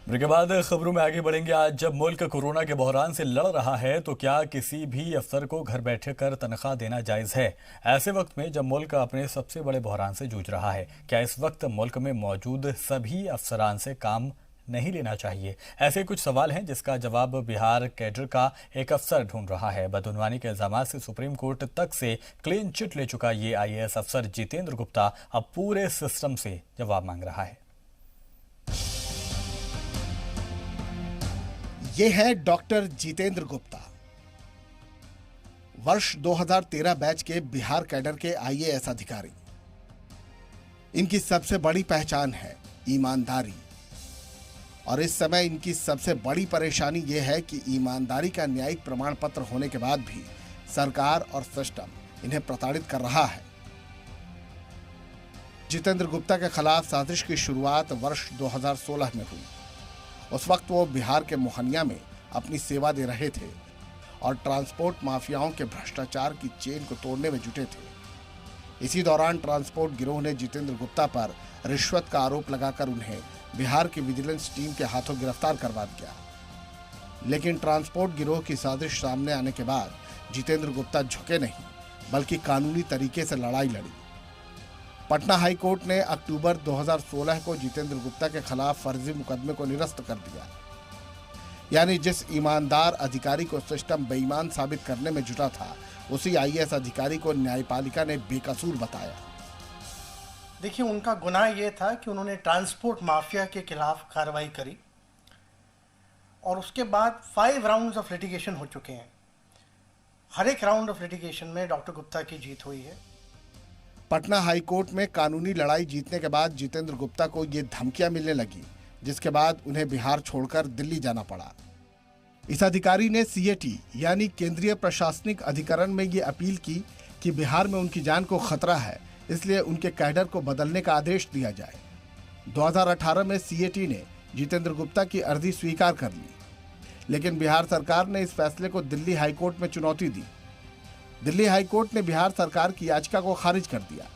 Break के बाद खबरों में आगे बढ़ेंगे। आज जब मुल्क कोरोना के बहरान से लड़ रहा है तो क्या किसी भी अफसर को घर बैठे कर तनख्वाह देना जायज है? ऐसे वक्त में जब मुल्क अपने सबसे बड़े बहरान से जूझ रहा है, क्या इस वक्त मुल्क में मौजूद सभी अफसरान से काम नहीं लेना चाहिए? ऐसे कुछ सवाल हैं जिसका जवाब बिहार कैडर का एक अफसर ढूंढ रहा है। बदउनवानी के इल्जामात से सुप्रीम कोर्ट तक से क्लीन चिट ले चुका ये IAS अफसर जितेंद्र गुप्ता अब पूरे सिस्टम से जवाब मांग रहा है। ये है डॉक्टर जितेंद्र गुप्ता, वर्ष 2013 बैच के बिहार कैडर के IAS अधिकारी। इनकी सबसे बड़ी पहचान है ईमानदारी, और इस समय इनकी सबसे बड़ी परेशानी यह है कि ईमानदारी का न्यायिक प्रमाण पत्र होने के बाद भी सरकार और सिस्टम इन्हें प्रताड़ित कर रहा है। जितेंद्र गुप्ता के खिलाफ साजिश की शुरुआत वर्ष 2016 में हुई। उस वक्त वो बिहार के मोहनिया में अपनी सेवा दे रहे थे और ट्रांसपोर्ट माफियाओं के भ्रष्टाचार की चेन को तोड़ने में जुटे थे। इसी दौरान ट्रांसपोर्ट गिरोह ने जितेंद्र गुप्ता पर रिश्वत का आरोप लगाकर उन्हें बिहार की विजिलेंस टीम के हाथों गिरफ्तार करवा दिया। लेकिन ट्रांसपोर्ट गिरोह की साजिश सामने आने के बाद जितेंद्र गुप्ता झुके नहीं, बल्कि कानूनी तरीके से लड़ाई लड़ी। पटना हाई कोर्ट ने अक्टूबर 2016 को जितेंद्र गुप्ता के खिलाफ फर्जी मुकदमे को निरस्त कर दिया। यानी जिस ईमानदार अधिकारी को सिस्टम बेईमान साबित करने में जुटा था, उसी IAS अधिकारी को न्यायपालिका ने बेकसूर बताया। देखिए, उनका गुनाह यह था कि उन्होंने ट्रांसपोर्ट माफिया के खिलाफ कार्रवाई करी और उसके बाद 5 राउंड्स ऑफ लिटिगेशन हो चुके हैं। हर एक राउंड ऑफ लिटिगेशन में डॉक्टर गुप्ता की जीत हुई है। पटना हाई कोर्ट में कानूनी लड़ाई जीतने के बाद जितेंद्र गुप्ता को ये धमकियां मिलने लगी, जिसके बाद उन्हें बिहार छोड़कर दिल्ली जाना पड़ा। इस अधिकारी ने CAT यानी केंद्रीय प्रशासनिक अधिकरण में ये अपील की कि बिहार में उनकी जान को खतरा है, इसलिए उनके कैडर को बदलने का आदेश दिया जाए। 2018 में CAT ने जितेंद्र गुप्ता की अर्जी स्वीकार कर ली, लेकिन बिहार सरकार ने इस फैसले को दिल्ली हाईकोर्ट में चुनौती दी। दिल्ली हाईकोर्ट ने बिहार सरकार की याचिका को खारिज कर दिया।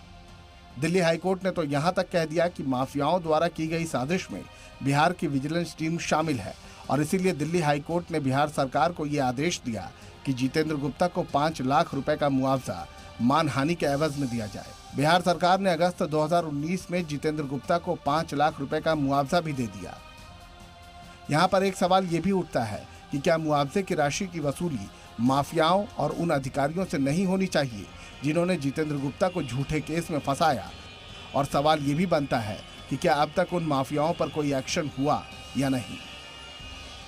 दिल्ली हाईकोर्ट ने तो यहां तक कह दिया कि माफियाओं द्वारा की गई साजिश में बिहार की विजिलेंस टीम शामिल है, और इसीलिए दिल्ली हाईकोर्ट ने बिहार सरकार को यह आदेश दिया कि जितेंद्र गुप्ता को 5 लाख रुपए का मुआवजा मानहानि के एवज में दिया जाए। बिहार सरकार ने अगस्त 2019 में जितेंद्र गुप्ता को 5 लाख रुपए का मुआवजा भी दे दिया। यहाँ पर एक सवाल ये भी उठता है कि क्या मुआवजे की राशि की वसूली माफियाओं और उन अधिकारियों से नहीं होनी चाहिए जिन्होंने जितेंद्र गुप्ता को झूठे केस में फंसाया? और सवाल ये भी बनता है कि क्या अब तक उन माफियाओं पर कोई एक्शन हुआ या नहीं।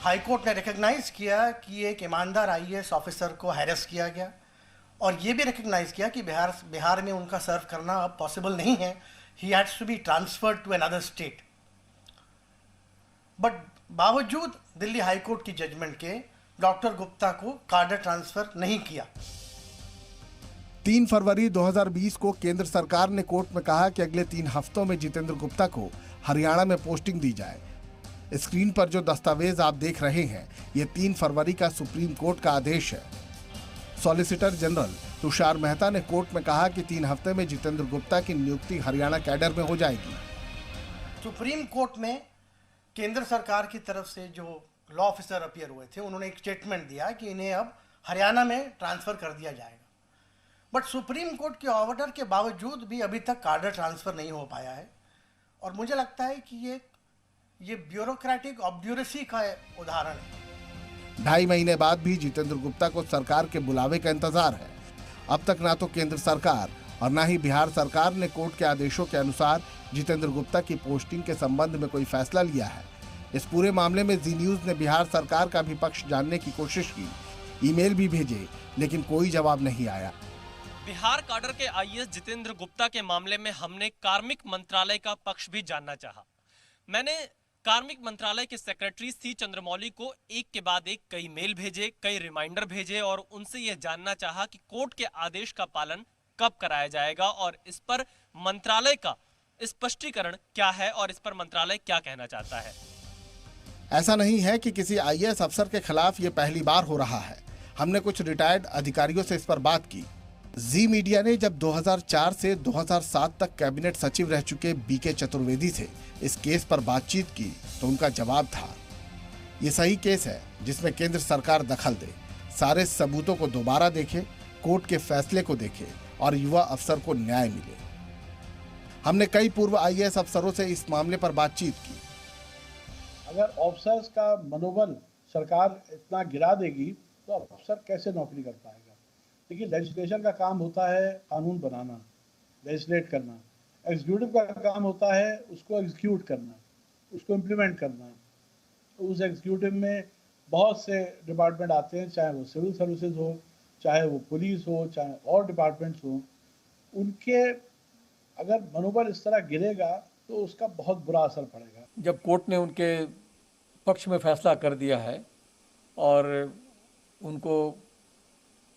हाईकोर्ट ने रिकॉग्नाइज किया कि एक ईमानदार IAS ऑफिसर को हैरेस किया गया, और ये भी रिकॉग्नाइज किया कि बिहार में उनका सर्व करना अब पॉसिबल नहीं है। He has to be transferred to another state. But बावजूद दिल्ली हाईकोर्ट की जजमेंट के डॉक्टर गुप्ता को कार्डर ट्रांसफर नहीं किया। 3 फरवरी 2020 को केंद्र सरकार ने कोर्ट में कहा कि अगले 3 हफ्तों में जितेंद्र गुप्ता को हरियाणा में पोस्टिंग दी जाए। स्क्रीन पर जो दस्तावेज आप देख रहे हैं, ये 3 फरवरी का सुप्रीम कोर्ट का आदेश है। सॉलिसिटर जनरल तुषार मेहता ने कोर्ट में कहा कि 3 हफ्ते में जितेंद्र गुप्ता की नियुक्ति हरियाणा कैडर में हो जाएगी। सुप्रीम कोर्ट में केंद्र सरकार की तरफ से जो लॉ ऑफिसर अपीयर हुए थे, उन्होंने एक स्टेटमेंट दिया कि इन्हें अब हरियाणा में ट्रांसफर कर दिया जाएगा। बट सुप्रीम कोर्ट के ऑर्डर के बावजूद भी अभी तक कार्डर ट्रांसफर नहीं हो पाया है, और मुझे लगता है कि ये ब्यूरोक्रेटिक ऑब्ड्यूरेसी का उदाहरण है। 2.5 महीने बाद भी जितेंद्र गुप्ता को सरकार के बुलावे का इंतजार है। अब तक ना तो केंद्र सरकार और ना ही बिहार सरकार ने कोर्ट के आदेशों के अनुसार जितेंद्र गुप्ता की पोस्टिंग के संबंध में कोई फैसला लिया है। इस पूरे मामले में जी न्यूज ने बिहार सरकार का भी पक्ष जानने की कोशिश की, ईमेल भी भेजे, लेकिन कोई जवाब नहीं आया। बिहार काडर के IAS जितेंद्र गुप्ता के मामले में हमने कार्मिक मंत्रालय का पक्ष भी जानना चाहा। मैंने कार्मिक मंत्रालय के सेक्रेटरी C चंद्रमौली को एक के बाद एक कई मेल भेजे, कई रिमाइंडर भेजे और उनसे यह जानना चाहा कि कोर्ट के आदेश का पालन कब कराया जाएगा और इस पर मंत्रालय का स्पष्टीकरण क्या है और इस पर मंत्रालय क्या कहना चाहता है। ऐसा नहीं है कि किसी IAS अफसर के खिलाफ ये पहली बार हो रहा है। हमने कुछ रिटायर्ड अधिकारियों से इस पर बात की। जी मीडिया ने जब 2004 से 2007 तक कैबिनेट सचिव रह चुके बीके चतुर्वेदी से इस केस पर बातचीत की तो उनका जवाब था, ये सही केस है जिसमें केंद्र सरकार दखल दे, सारे सबूतों को दोबारा देखे, कोर्ट के फैसले को देखे और युवा अफसर को न्याय मिले। हमने कई पूर्व आईएएस अफसरों से इस मामले पर बातचीत की। अगर ऑफिसर्स का मनोबल सरकार इतना गिरा देगी तो अफसर कैसे नौकरी कर पाएगा? देखिए, लेजिस्लेशन का काम होता है कानून बनाना, लेजिस्लेट करना। एग्जीक्यूटिव का काम होता है उसको एग्जीक्यूट करना, उसको इम्प्लीमेंट करना। उस एग्जीक्यूटिव में बहुत से डिपार्टमेंट आते हैं, चाहे वो सिविल सर्विसेज हो, चाहे वो पुलिस हो, चाहे और डिपार्टमेंट्स हो। उनके अगर मनोबल इस तरह गिरेगा तो उसका बहुत बुरा असर पड़ेगा। जब कोर्ट ने उनके पक्ष में फैसला कर दिया है और उनको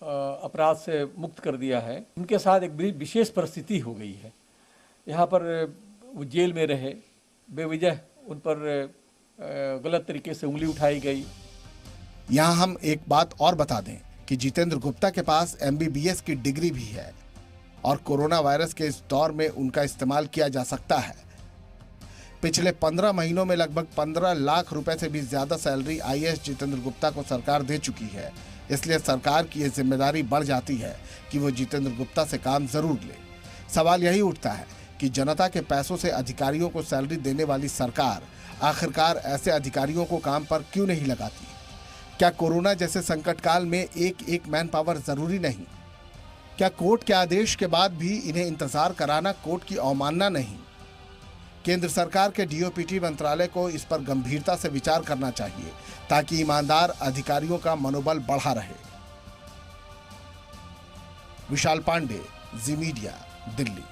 अपराध से मुक्त कर दिया है, उनके साथ एक बड़ी विशेष परिस्थिति हो गई है। यहाँ पर वो जेल में रहे, बेवजह उन पर गलत तरीके से उंगली उठाई गई। यहाँ हम एक बात और बता दें कि जितेंद्र गुप्ता के पास MBBS की डिग्री भी है और कोरोना वायरस के इस दौर में उनका इस्तेमाल किया जा सकता है। पिछले 15 महीनों में लगभग 15 लाख रुपए से भी ज्यादा सैलरी आईएएस जितेंद्र गुप्ता को सरकार दे चुकी है। इसलिए सरकार की यह जिम्मेदारी बढ़ जाती है कि वो जितेंद्र गुप्ता से काम जरूर ले। सवाल यही उठता है कि जनता के पैसों से अधिकारियों को सैलरी देने वाली सरकार आखिरकार ऐसे अधिकारियों को काम पर क्यों नहीं लगाती? क्या कोरोना जैसे संकट काल में एक मैन पावर जरूरी नहीं? क्या कोर्ट के आदेश के बाद भी इन्हें इंतजार कराना कोर्ट की अवमानना नहीं? केंद्र सरकार के DOPT मंत्रालय को इस पर गंभीरता से विचार करना चाहिए ताकि ईमानदार अधिकारियों का मनोबल बढ़ा रहे। विशाल पांडे, जी मीडिया, दिल्ली।